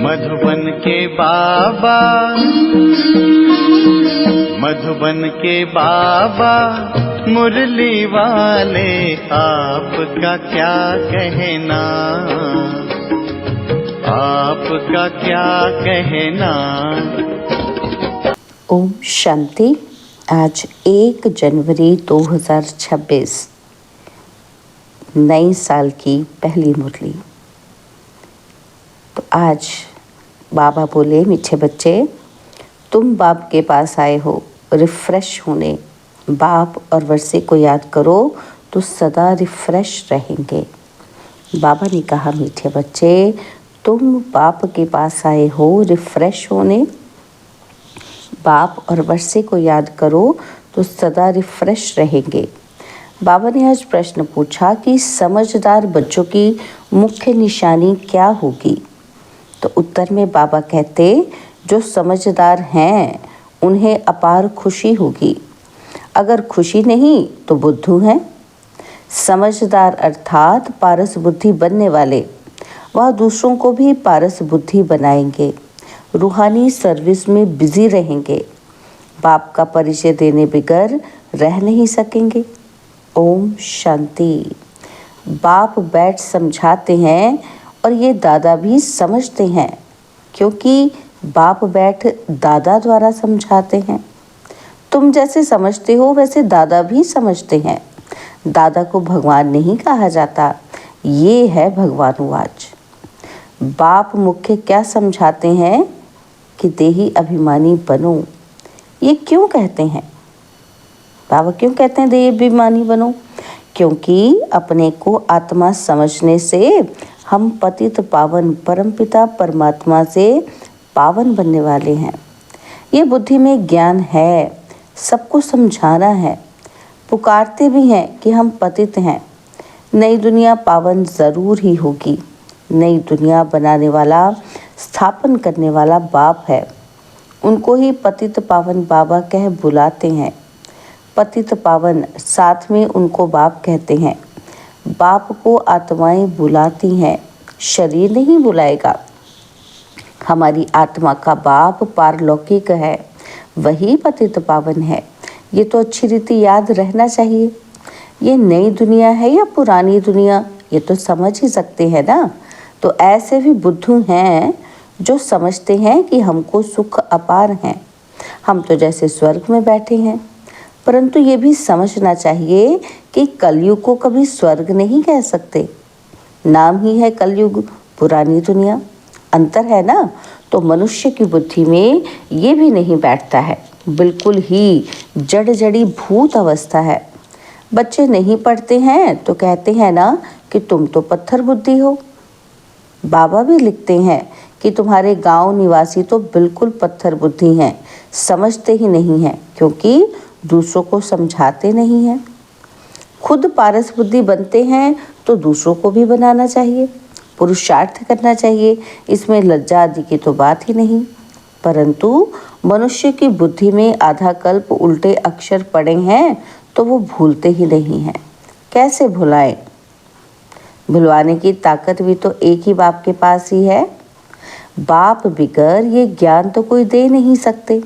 मधुबन के बाबा, मधुबन के बाबा मुरली वाले, आपका क्या कहना, आपका क्या कहना। ओम शांति। आज 1 जनवरी 2026 नए साल की पहली मुरली। तो आज बाबा बोले, मीठे बच्चे, तुम बाप के पास आए हो रिफ़्रेश होने। बाप और वर्षे को याद करो तो सदा रिफ़्रेश रहेंगे। बाबा ने कहा, मीठे बच्चे, तुम बाप के पास आए हो रिफ़्रेश होने। बाप और वर्षे को याद करो तो सदा रिफ़्रेश रहेंगे। बाबा ने आज प्रश्न पूछा कि समझदार बच्चों की मुख्य निशानी क्या होगी। तो उत्तर में बाबा कहते, जो समझदार हैं उन्हें अपार खुशी होगी। अगर खुशी नहीं तो बुद्धू हैं। समझदार अर्थात पारस बुद्धि बनने वाले, वह दूसरों को भी पारस बुद्धि बनाएंगे। रूहानी सर्विस में बिजी रहेंगे। बाप का परिचय देने बगैर रह नहीं सकेंगे। ओम शांति। बाप बैठ समझाते हैं और ये दादा भी समझते हैं, क्योंकि बाप बैठ दादा द्वारा समझाते हैं। तुम जैसे समझते हो वैसे दादा भी समझते हैं। दादा को भगवान नहीं कहा जाता, ये है भगवानुवाच। बाप मुख्य क्या समझाते हैं कि देही अभिमानी बनो। ये क्यों कहते हैं? बाबा क्यों कहते हैं देही अभिमानी बनो? क्योंकि अपने को आत्मा समझने से हम पतित पावन परमपिता परमात्मा से पावन बनने वाले हैं। ये बुद्धि में ज्ञान है, सबको समझाना है। पुकारते भी हैं कि हम पतित हैं। नई दुनिया पावन ज़रूर ही होगी। नई दुनिया बनाने वाला, स्थापन करने वाला बाप है। उनको ही पतित पावन बाबा कह बुलाते हैं। पतित पावन, साथ में उनको बाप कहते हैं। बाप को आत्माएं बुलाती हैं, शरीर नहीं बुलाएगा। हमारी आत्मा का बाप पारलौकिक है, वही पतित पावन है। ये तो अच्छी रीति याद रहना चाहिए। ये नई दुनिया है या पुरानी दुनिया, ये तो समझ ही सकते हैं ना। तो ऐसे भी बुद्धू हैं जो समझते हैं कि हमको सुख अपार हैं। हम तो जैसे स्वर्ग में बैठे हैं। परंतु ये भी समझना चाहिए कि कलयुग को कभी स्वर्ग नहीं कह सकते। नाम ही है कलयुग, पुरानी दुनिया। अंतर है ना। तो मनुष्य की बुद्धि में ये भी नहीं बैठता है। बिल्कुल ही जड़ जड़ी भूत अवस्था है। बच्चे नहीं पढ़ते हैं तो कहते हैं ना कि तुम तो पत्थर बुद्धि हो। बाबा भी लिखते हैं कि तुम्हारे गांव निवासी तो बिल्कुल पत्थर बुद्धि हैं, समझते ही नहीं हैं, क्योंकि दूसरों को समझाते नहीं हैं। खुद पारस बुद्धि बनते हैं तो दूसरों को भी बनाना चाहिए, पुरुषार्थ करना चाहिए। इसमें लज्जा आदि की तो बात ही नहीं। परंतु मनुष्य की बुद्धि में आधा कल्प उल्टे अक्षर पड़े हैं तो वो भूलते ही नहीं हैं। कैसे भुलाएं? भुलवाने की ताकत भी तो एक ही बाप के पास ही है। बाप बिगर ये ज्ञान तो कोई दे नहीं सकते।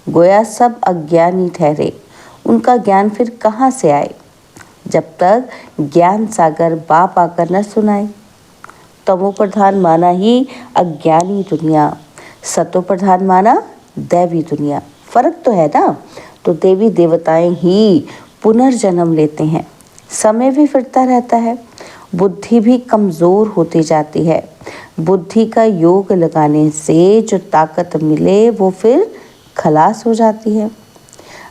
गोया सब अज्ञानी ठहरे, उनका ज्ञान फिर कहाँ से आए जब तक ज्ञान सागर बाप आकर न सुनाए। तमो प्रधान माना ही अज्ञानी दुनिया, सतो प्रधान माना दैवी दुनिया। फर्क तो है ना। तो देवी देवताएं ही पुनर्जन्म लेते हैं। समय भी फिरता रहता है। बुद्धि भी कमज़ोर होती जाती है। बुद्धि का योग लगाने से जो ताकत मिले वो फिर खलास हो जाती है।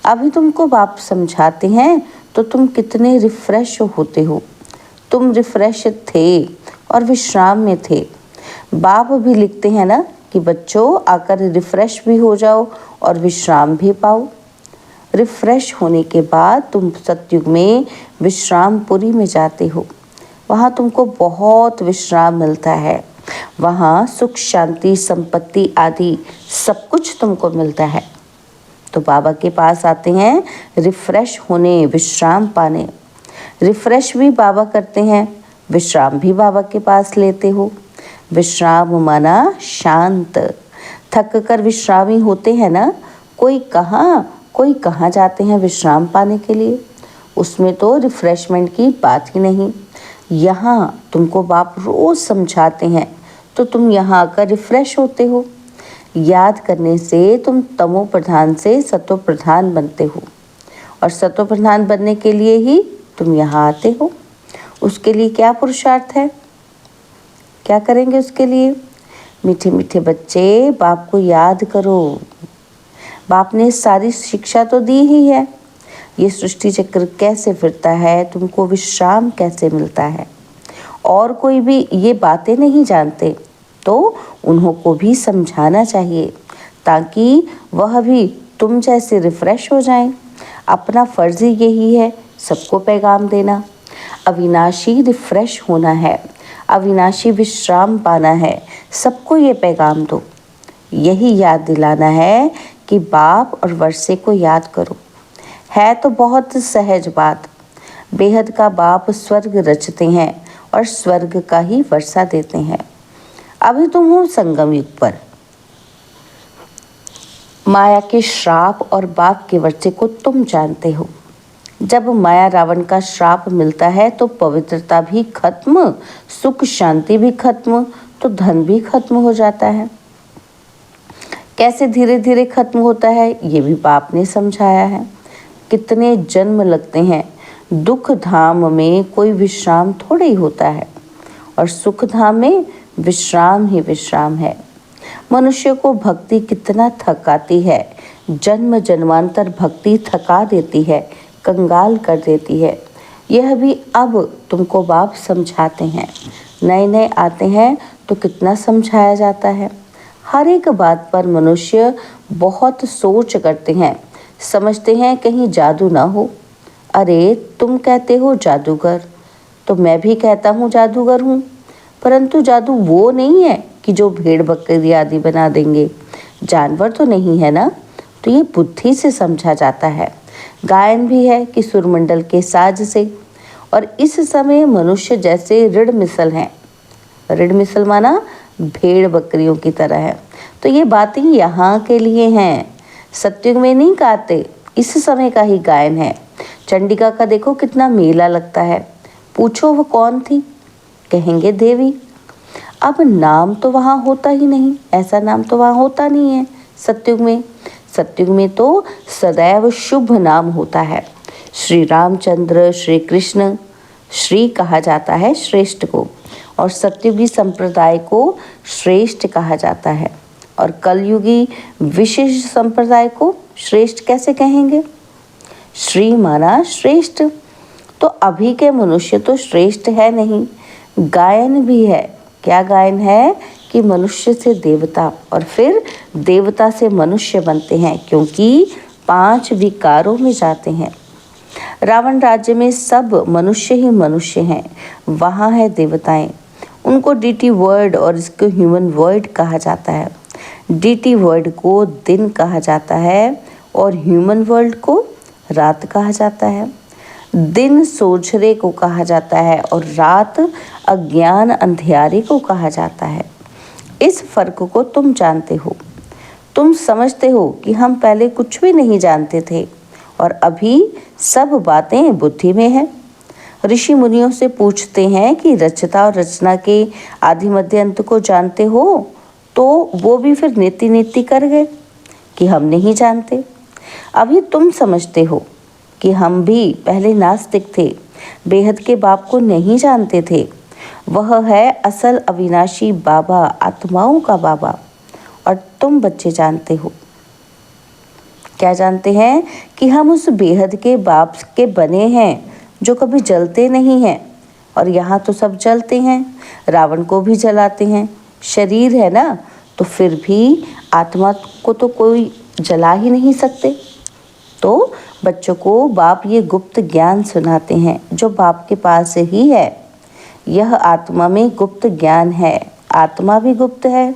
अभी तुमको बाप समझाते हैं तो तुम कितने रिफ़्रेश होते हो। तुम रिफ़्रेश थे और विश्राम में थे। बाप भी लिखते हैं ना कि बच्चों आकर रिफ़्रेश भी हो जाओ और विश्राम भी पाओ। रिफ़्रेश होने के बाद तुम सतयुग में विश्रामपुरी में जाते हो। वहाँ तुमको बहुत विश्राम मिलता है। वहाँ सुख शांति संपत्ति आदि सब कुछ तुमको मिलता है। तो बाबा के पास आते हैं रिफ़्रेश होने, विश्राम पाने। रिफ़्रेश भी बाबा करते हैं, विश्राम भी बाबा के पास लेते हो। विश्राम माना शांत। थक कर विश्रामी होते हैं ना, कोई कहाँ जाते हैं विश्राम पाने के लिए। उसमें तो रिफ्रेशमेंट की बात ही नहीं। यहाँ तुमको बाप रोज समझाते हैं तो तुम यहाँ आकर रिफ्रेश होते हो। याद करने से तुम तमो प्रधान से सतो प्रधान बनते हो, और सतो प्रधान बनने के लिए ही तुम यहाँ आते हो। उसके लिए क्या पुरुषार्थ है, क्या करेंगे उसके लिए? मीठे मीठे बच्चे, बाप को याद करो। बाप ने सारी शिक्षा तो दी ही है। ये सृष्टि चक्र कैसे फिरता है, तुमको विश्राम कैसे मिलता है, और कोई भी ये बातें नहीं जानते तो उन्हों को भी समझाना चाहिए, ताकि वह भी तुम जैसे रिफ्रेश हो जाएं। अपना फर्ज ही यही है, सबको पैगाम देना। अविनाशी रिफ्रेश होना है, अविनाशी विश्राम पाना है, सबको ये पैगाम दो। यही याद दिलाना है कि बाप और वर्षे को याद करो। है तो बहुत सहज बात। बेहद का बाप स्वर्ग रचते हैं और स्वर्ग का ही वर्षा देते हैं। अभी तुम हो संगम युग पर। माया के श्राप और बाप के वर्षे को तुम जानते हो। जब माया रावण का श्राप मिलता है तो पवित्रता भी खत्म, सुख शांति भी खत्म, तो धन भी खत्म हो जाता है। कैसे धीरे धीरे खत्म होता है ये भी बाप ने समझाया है। कितने जन्म लगते हैं। दुख धाम में कोई विश्राम थोड़ा ही होता है, और सुख धाम में विश्राम ही विश्राम है। मनुष्य को भक्ति कितना थकाती है। जन्म जन्मांतर भक्ति थका देती है, कंगाल कर देती है। यह भी अब तुमको बाप समझाते हैं। नए नए आते हैं तो कितना समझाया जाता है। हर एक बात पर मनुष्य बहुत सोच करते हैं, समझते हैं कहीं जादू ना हो। अरे तुम कहते हो जादूगर, तो मैं भी कहता हूँ जादूगर हूँ, परंतु जादू वो नहीं है कि जो भेड़ बकरी आदि बना देंगे। जानवर तो नहीं है ना, तो ये बुद्धि से समझा जाता है। गायन भी है कि सुरमंडल के साज से। और इस समय मनुष्य जैसे ऋण मिसल हैं। ऋण मिसल माना भेड़ बकरियों की तरह है। तो ये बातें यहाँ के लिए हैं, सत्युग में नहीं गाते, इस समय का ही गायन है। चंडिका का देखो कितना मेला लगता है। पूछो वो कौन थी, कहेंगे देवी। अब नाम तो वहाँ होता ही नहीं, ऐसा नाम तो वहाँ होता नहीं है सत्युग में। सत्युग में तो सदैव शुभ नाम होता है। श्री रामचंद्र, श्री कृष्ण, श्री कहा जाता है श्रेष्ठ को, और सत्युगी संप्रदाय को श्रेष्ठ कहा जाता है। और कलयुगी विशेष संप्रदाय को श्रेष्ठ कैसे कहेंगे? श्री माना श्रेष्ठ। तो अभी के मनुष्य तो श्रेष्ठ है नहीं। गायन भी है। क्या गायन है? कि मनुष्य से देवता और फिर देवता से मनुष्य बनते हैं, क्योंकि 5 विकारों में जाते हैं। रावण राज्य में सब मनुष्य ही मनुष्य हैं, वहाँ है देवताएं। उनको डीटी वर्ड और इसको ह्यूमन वर्ड कहा जाता है। डीटी वर्ड को दिन कहा जाता है और ह्यूमन वर्ल्ड को रात कहा जाता है। दिन सोझरे को कहा जाता है और रात अज्ञान अंधियारे को कहा जाता है। इस फर्क को तुम जानते हो। तुम समझते हो कि हम पहले कुछ भी नहीं जानते थे और अभी सब बातें बुद्धि में है। ऋषि मुनियों से पूछते हैं कि रचता और रचना के आदि मध्य अंत को जानते हो, तो वो भी फिर नीति नीति कर गए कि हम नहीं जानते। अभी तुम समझते हो कि हम भी पहले नास्तिक थे, बेहद के बाप को नहीं जानते थे। वह है असल अविनाशी बाबा, आत्माओं का बाबा। और तुम बच्चे जानते हो, क्या जानते हैं? कि हम उस बेहद के बाप के बने हैं जो कभी जलते नहीं हैं। और यहाँ तो सब जलते हैं, रावण को भी जलाते हैं। शरीर है ना, तो फिर भी आत्मा को तो कोई जला ही नहीं सकते। तो बच्चों को बाप ये गुप्त ज्ञान सुनाते हैं जो बाप के पास ही है। यह आत्मा में गुप्त ज्ञान है। आत्मा भी गुप्त है।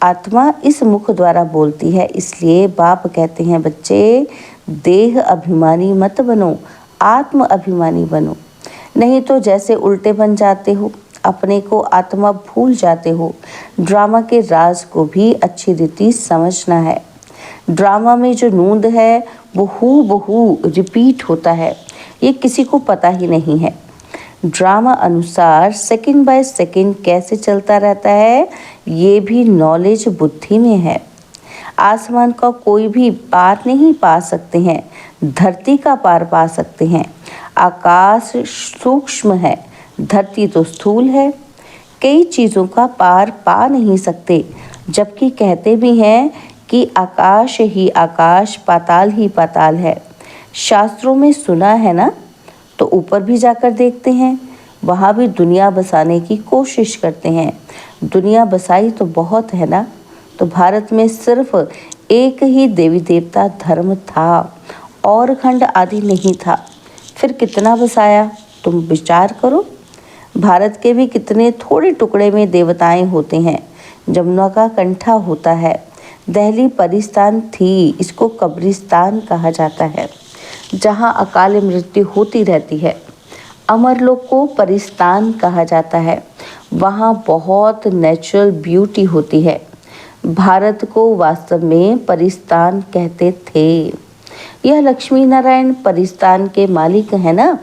आत्मा इस मुख द्वारा बोलती है, इसलिए बाप कहते हैं बच्चे, देह अभिमानी मत बनो, आत्म अभिमानी बनो, नहीं तो जैसे उल्टे बन जाते हो। अपने को आत्मा भूल जाते हो। ड्रामा के राज को भी अच्छी रीति समझना है। ड्रामा में जो नूंद है वो हूबहू रिपीट होता है, ये किसी को पता ही नहीं है। ड्रामा अनुसार सेकंड बाय सेकंड कैसे चलता रहता है, ये भी नॉलेज बुद्धि में है। आसमान का कोई भी पार नहीं पा सकते हैं, धरती का पार पा सकते हैं। आकाश सूक्ष्म है, धरती तो स्थूल है। कई चीज़ों का पार पा नहीं सकते, जबकि कहते भी हैं कि आकाश ही आकाश, पाताल ही पाताल है। शास्त्रों में सुना है ना, तो ऊपर भी जाकर देखते हैं, वहाँ भी दुनिया बसाने की कोशिश करते हैं। दुनिया बसाई तो बहुत है ना, तो भारत में सिर्फ एक ही देवी देवता धर्म था और खंड आदि नहीं था, फिर कितना बसाया तुम विचार करो। भारत के भी कितने थोड़े टुकड़े में देवताएं होते हैं। जमुना का कंठा होता है। दिल्ली परिस्तान थी, इसको कब्रिस्तान कहा जाता है, जहाँ अकाल मृत्यु होती रहती है। अमरलोक को परिस्तान कहा जाता है, वहाँ बहुत नेचुरल ब्यूटी होती है। भारत को वास्तव में परिस्तान कहते थे। यह लक्ष्मी नारायण परिस्तान के मालिक है ना,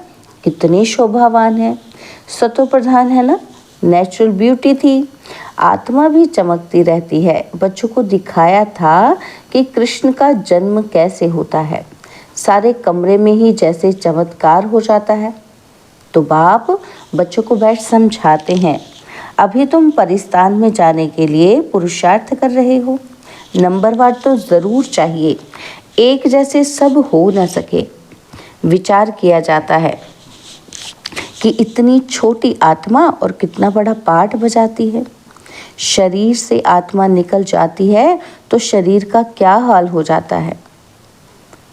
कितने शोभावान है, सतो प्रधान है ना, नेचुरल ब्यूटी थी। आत्मा भी चमकती रहती है। बच्चों को दिखाया था कि कृष्ण का जन्म कैसे होता है, सारे कमरे में ही जैसे चमत्कार हो जाता है। तो बाप बच्चों को बैठ समझाते हैं, अभी तुम परिस्तान में जाने के लिए पुरुषार्थ कर रहे हो। नंबरवार तो ज़रूर चाहिए, एक जैसे सब हो न सके। विचार किया जाता है कि इतनी छोटी आत्मा और कितना बड़ा पाठ बजाती है। शरीर से आत्मा निकल जाती है तो शरीर का क्या हाल हो जाता है।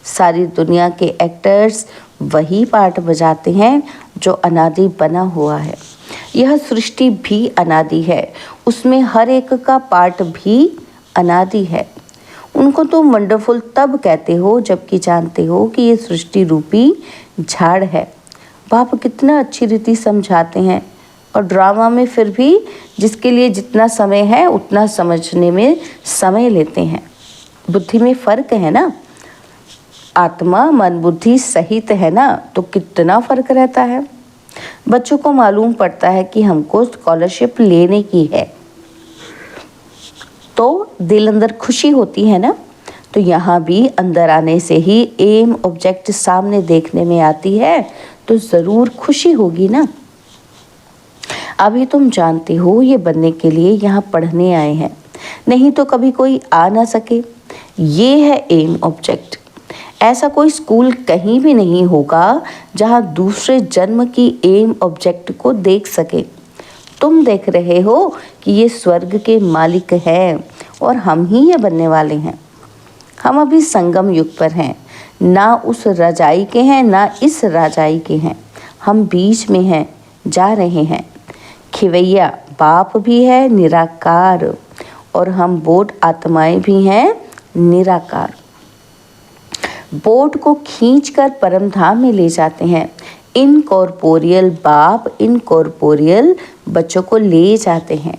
सारी दुनिया के एक्टर्स वही पार्ट बजाते हैं जो अनादि बना हुआ है। यह सृष्टि भी अनादि है, उसमें हर एक का पार्ट भी अनादि है। उनको तुम वंडरफुल तब कहते हो जबकि जानते हो कि ये सृष्टि रूपी झाड़ है। बाप कितना अच्छी रीति समझाते हैं, और ड्रामा में फिर भी जिसके लिए जितना समय है उतना समझने में समय लेते हैं। बुद्धि में फर्क है ना, आत्मा मन बुद्धि सहित है ना, तो कितना फर्क रहता है। बच्चों को मालूम पड़ता है कि हमको स्कॉलरशिप लेने की है, तो दिल अंदर खुशी होती है ना। तो यहाँ भी अंदर आने से ही एम ऑब्जेक्ट सामने देखने में आती है, तो ज़रूर खुशी होगी ना। अभी तुम जानते हो ये बनने के लिए यहाँ पढ़ने आए हैं, नहीं तो कभी कोई आ ना सके। ये है एम ऑब्जेक्ट। ऐसा कोई स्कूल कहीं भी नहीं होगा जहाँ दूसरे जन्म की एम ऑब्जेक्ट को देख सके। तुम देख रहे हो कि ये स्वर्ग के मालिक हैं और हम ही ये बनने वाले हैं। हम अभी संगम युग पर हैं, ना उस रजाई के हैं ना इस रजाई के हैं, हम बीच में हैं, जा रहे हैं। खिवैया बाप भी है निराकार, और हम बोट आत्माएं भी हैं निराकार। बोट को खींचकर परम धाम में ले जाते हैं। इनकॉर्पोरियल बाप इनकॉर्पोरियल बच्चों को ले जाते हैं।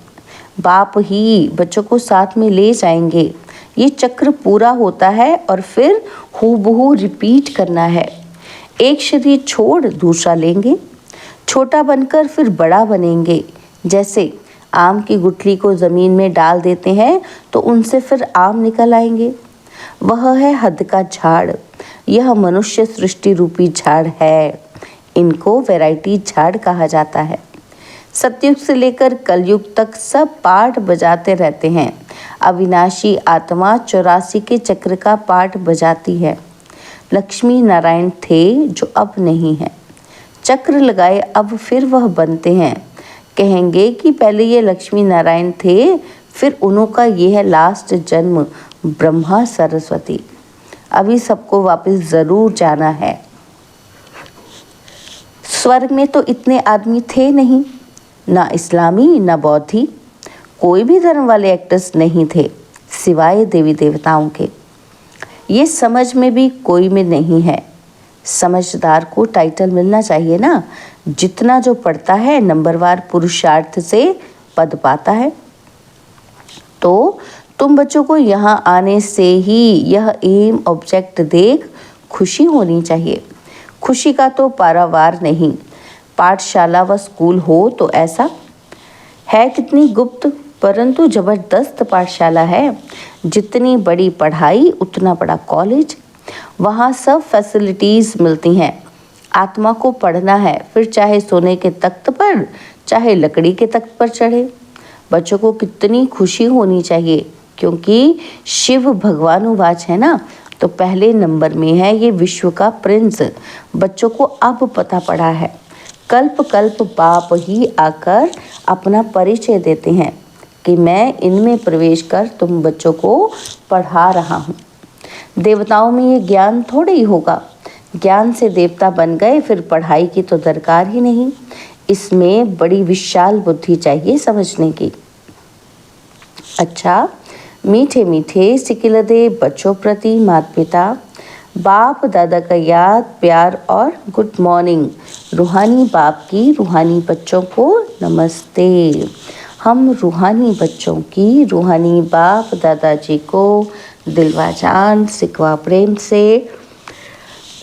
बाप ही बच्चों को साथ में ले जाएंगे। ये चक्र पूरा होता है और फिर हूबहू रिपीट करना है। एक शरीर छोड़ दूसरा लेंगे, छोटा बनकर फिर बड़ा बनेंगे। जैसे आम की गुठली को ज़मीन में डाल देते हैं तो उनसे फिर आम निकल आएंगे। वह है हद का झाड़। यह मनुष्य सृष्टि रूपी झाड़ है। इनको वैरायटी झाड़ कहा जाता है। सतयुग से लेकर कलयुग तक सब पाठ बजाते रहते हैं। अविनाशी आत्मा 84 के चक्र का पाठ बजाती है। लक्ष्मी नारायण थे जो अब नहीं है। चक्र लगाए अब फिर वह बनते हैं। कहेंगे कि पहले ये लक्ष्मी नारायण थे, फिर उन्हों का ये है लास्ट जन्म ब्रह्मा सरस्वती। अभी सबको वापस ज़रूर जाना है। स्वर्ग में तो इतने आदमी थे नहीं, ना इस्लामी ना बौद्धी, कोई भी धर्म वाले एक्टर्स नहीं थे सिवाय देवी देवताओं के। ये समझ में भी कोई में नहीं है। समझदार को टाइटल मिलना चाहिए ना, जितना जो पढ़ता है नंबरवार पुरुषार्थ से पद पाता है। तो तुम बच्चों को यहाँ आने से ही यह एम ऑब्जेक्ट देख खुशी होनी चाहिए। खुशी का तो पारावार नहीं। पाठशाला व स्कूल हो तो ऐसा है, कितनी गुप्त परंतु जबरदस्त पाठशाला है। जितनी बड़ी पढ़ाई उतना बड़ा कॉलेज। वहाँ सब फैसिलिटीज़ मिलती हैं। आत्मा को पढ़ना है, फिर चाहे सोने के तख्त पर चाहे लकड़ी के तख्त पर चढ़े। बच्चों को कितनी खुशी होनी चाहिए, क्योंकि शिव भगवानुवाच है ना, तो पहले नंबर में है ये विश्व का प्रिंस। बच्चों को अब पता पड़ा है। कल्प कल्प बाप ही आकर अपना परिचय देते हैं कि मैं इनमें प्रवेश कर तुम बच्चों को पढ़ा रहा हूँ। देवताओं में ये ज्ञान थोड़े ही होगा। ज्ञान से देवता बन गए, फिर पढ़ाई की तो दरकार ही नहीं। इसमें बड़ी विशाल बुद्धि चाहिए समझने की। अच्छा, मीठे मीठे सिकिलदे बच्चों प्रति माता पिता, बाप दादा का याद प्यार और गुड मॉर्निंग। रूहानी बाप की रूहानी बच्चों को नमस्ते। हम रूहानी बच्चों की रूहानी बाप दादाजी को दिलवा जान सिकवा प्रेम से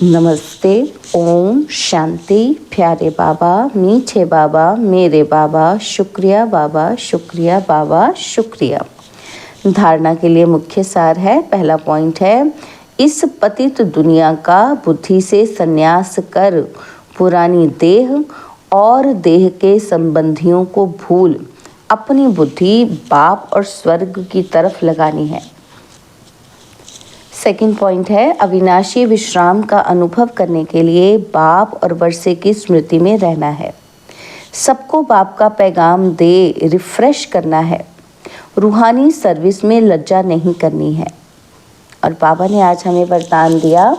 नमस्ते। ओम शांति। प्यारे बाबा, मीठे बाबा, मेरे बाबा, शुक्रिया बाबा, शुक्रिया बाबा, शुक्रिया। धारणा के लिए मुख्य सार है। पहला पॉइंट है, इस पतित दुनिया का बुद्धि से संन्यास कर पुरानी देह और देह के संबंधियों को भूल अपनी बुद्धि बाप और स्वर्ग की तरफ लगानी है। सेकंड पॉइंट है, अविनाशी विश्राम का अनुभव करने के लिए बाप और वर्षे की स्मृति में रहना है। सबको बाप का पैगाम दे रिफ्रेश करना है। रूहानी सर्विस में लज्जा नहीं करनी है। और बाबा ने आज हमें वरदान दिया,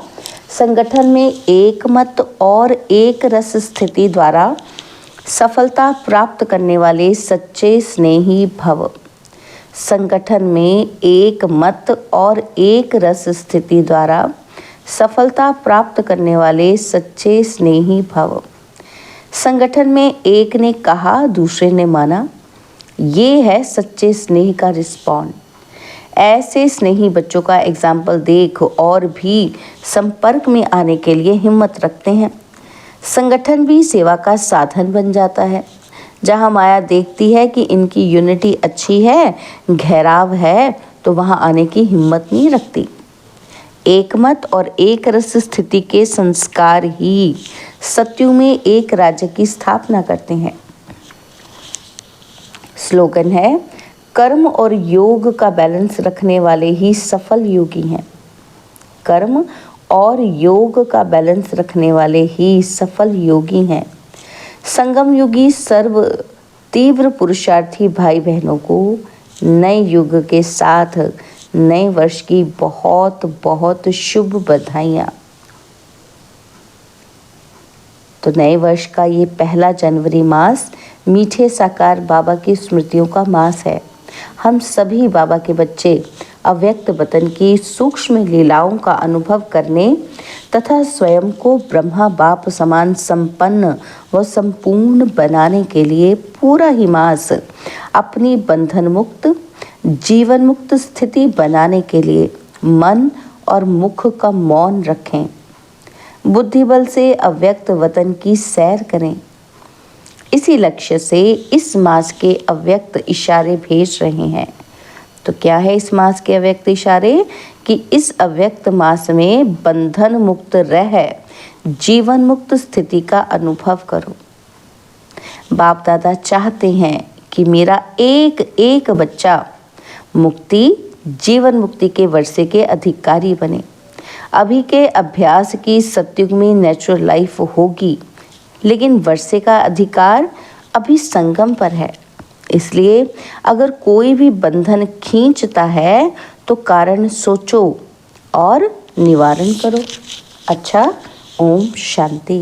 संगठन में एक मत और एक रस स्थिति द्वारा सफलता प्राप्त करने वाले सच्चे स्नेही भव। संगठन में एक मत और एक रस स्थिति द्वारा सफलता प्राप्त करने वाले सच्चे स्नेही भव। संगठन में एक ने कहा, दूसरे ने माना, ये है सच्चे स्नेह का रिस्पॉन्ड। ऐसे स्नेही बच्चों का एग्जाम्पल देख और भी संपर्क में आने के लिए हिम्मत रखते हैं। संगठन भी सेवा का साधन बन जाता है। जहाँ माया देखती है कि इनकी यूनिटी अच्छी है, घेराव है, तो वहाँ आने की हिम्मत नहीं रखती। एक मत और एक रस स्थिति के संस्कार ही सत्यु में एक राज्य की स्थापना करते हैं। स्लोगन है, कर्म और योग का बैलेंस रखने वाले ही सफल योगी हैं। कर्म और योग का बैलेंस रखने वाले ही सफल योगी हैं। संगम युगी सर्व तीव्र पुरुषार्थी भाई बहनों को नए युग के साथ नए वर्ष की बहुत बहुत शुभ बधाइयाँ। तो नए वर्ष का ये पहला जनवरी मास मीठे साकार बाबा की स्मृतियों का मास है। हम सभी बाबा के बच्चे अव्यक्त वतन की सूक्ष्म लीलाओं का अनुभव करने तथा स्वयं को ब्रह्मा बाप समान संपन्न व संपूर्ण बनाने के लिए पूरा ही मास अपनी बंधन मुक्त जीवन मुक्त स्थिति बनाने के लिए मन और मुख का मौन रखें। बुद्धिबल से अव्यक्त वतन की सैर करें। इसी लक्ष्य से इस मास के अव्यक्त इशारे भेज रहे हैं। तो क्या है इस मास के अव्यक्त इशारे? कि इस अव्यक्त मास में बंधन मुक्त रह जीवन मुक्त स्थिति का अनुभव करो। बाप दादा चाहते हैं कि मेरा एक एक बच्चा मुक्ति जीवन मुक्ति के वर्षे के अधिकारी बने। अभी के अभ्यास की सतयुग में नेचुरल लाइफ होगी, लेकिन वर्षे का अधिकार अभी संगम पर है। इसलिए अगर कोई भी बंधन खींचता है तो कारण सोचो और निवारण करो। अच्छा, ओम शांति।